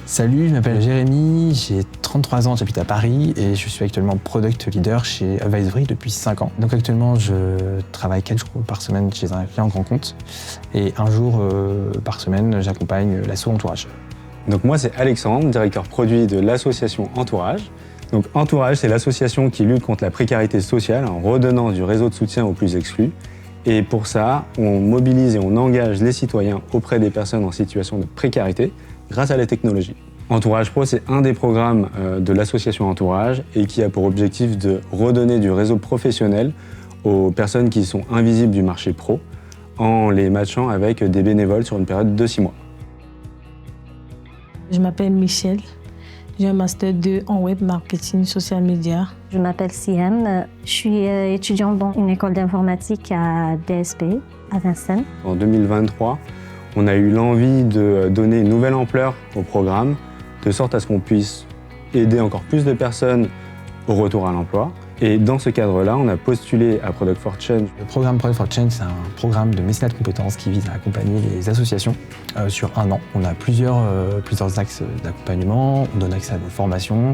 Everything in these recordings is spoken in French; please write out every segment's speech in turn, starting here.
Salut, je m'appelle Jérémy, j'ai 33 ans, j'habite à Paris et je suis actuellement Product Leader chez Advisory depuis 5 ans. Donc actuellement, je travaille 4 jours par semaine chez un client grand compte et un jour par semaine, j'accompagne l'asso Entourage. Donc moi, c'est Alexandre, directeur produit de l'association Entourage. Donc Entourage, c'est l'association qui lutte contre la précarité sociale en redonnant du réseau de soutien aux plus exclus. Et pour ça, on mobilise et on engage les citoyens auprès des personnes en situation de précarité grâce à la technologie. Entourage Pro, c'est un des programmes de l'association Entourage et qui a pour objectif de redonner du réseau professionnel aux personnes qui sont invisibles du marché pro en les matchant avec des bénévoles sur une période de 6 mois. Je m'appelle Michel, j'ai un master 2 en web marketing social media. Je m'appelle Sienne, je suis étudiante dans une école d'informatique à DSP, à Vincennes. En 2023, on a eu l'envie de donner une nouvelle ampleur au programme, de sorte à ce qu'on puisse aider encore plus de personnes au retour à l'emploi. Et dans ce cadre-là, on a postulé à Product for Change. Le programme Product for Change, c'est un programme de mécénat de compétences qui vise à accompagner les associations sur 1 an. On a plusieurs axes d'accompagnement, on donne accès à des formations,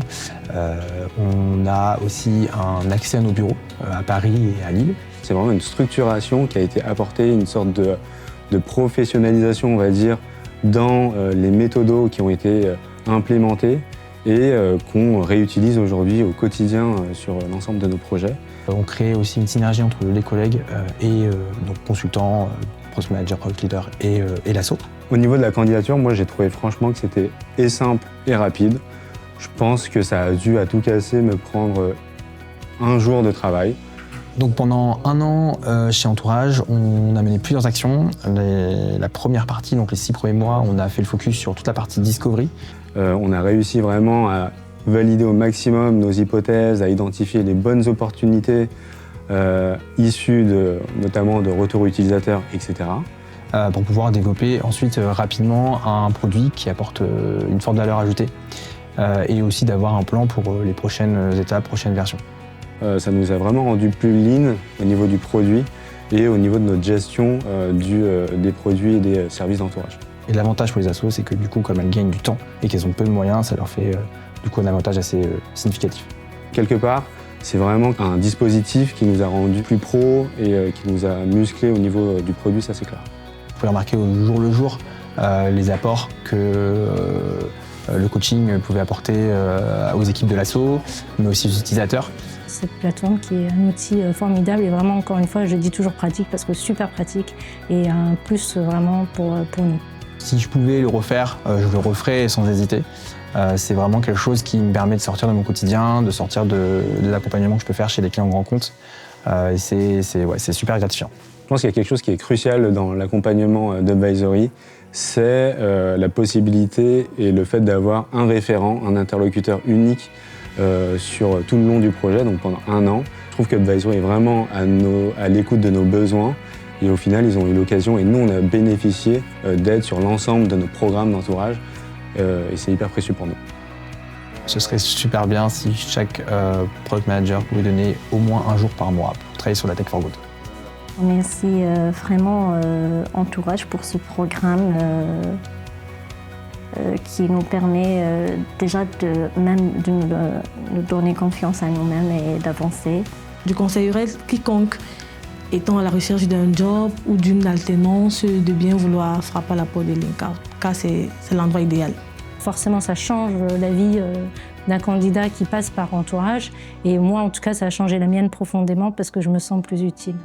on a aussi un accès à nos bureaux à Paris et à Lille. C'est vraiment une structuration qui a été apportée, une sorte de professionnalisation, on va dire, dans les méthodos qui ont été implémentés et qu'on réutilise aujourd'hui au quotidien sur l'ensemble de nos projets. On crée aussi une synergie entre les collègues et donc consultants, product manager, product leader et l'asso. Au niveau de la candidature, moi j'ai trouvé franchement que c'était et simple et rapide. Je pense que ça a dû à tout casser me prendre 1 jour de travail. Donc pendant 1 an chez Entourage, on a mené plusieurs actions. La première partie, donc les 6 premiers mois, on a fait le focus sur toute la partie discovery. On a réussi vraiment à valider au maximum nos hypothèses, à identifier les bonnes opportunités issues notamment de retours utilisateurs, etc. Pour pouvoir développer ensuite rapidement un produit qui apporte une forte valeur ajoutée et aussi d'avoir un plan pour les prochaines étapes, prochaines versions. Ça nous a vraiment rendu plus lean au niveau du produit et au niveau de notre gestion des produits et des services d'entourage. Et l'avantage pour les assos, c'est que du coup, comme elles gagnent du temps et qu'elles ont peu de moyens, ça leur fait du coup un avantage assez significatif. Quelque part, c'est vraiment un dispositif qui nous a rendu plus pro et qui nous a musclé au niveau du produit, ça c'est clair. Vous pouvez remarquer au jour le jour les apports que le coaching pouvait apporter aux équipes de l'asso, mais aussi aux utilisateurs. Cette plateforme qui est un outil formidable et vraiment, encore une fois, je dis toujours pratique parce que super pratique et un plus vraiment pour nous. Si je pouvais le refaire, je le referais sans hésiter. C'est vraiment quelque chose qui me permet de sortir de mon quotidien, de sortir de l'accompagnement que je peux faire chez les clients grands comptes. C'est super gratifiant. Je pense qu'il y a quelque chose qui est crucial dans l'accompagnement d'Advisory, c'est la possibilité et le fait d'avoir un référent, un interlocuteur unique sur tout le long du projet, donc pendant 1 an. Je trouve qu'Advisory est vraiment à l'écoute de nos besoins et au final, ils ont eu l'occasion et nous, on a bénéficié d'aide sur l'ensemble de nos programmes d'entourage et c'est hyper précieux pour nous. Ce serait super bien si chaque product manager pouvait donner au moins 1 jour par mois pour travailler sur la Tech for Good. On remercie vraiment Entourage pour ce programme qui nous permet déjà de nous donner confiance à nous-mêmes et d'avancer. Je conseillerais quiconque étant à la recherche d'un job ou d'une alternance de bien vouloir frapper à la porte de l'INCA, car c'est l'endroit idéal. Forcément, ça change la vie d'un candidat qui passe par Entourage et moi, en tout cas, ça a changé la mienne profondément parce que je me sens plus utile.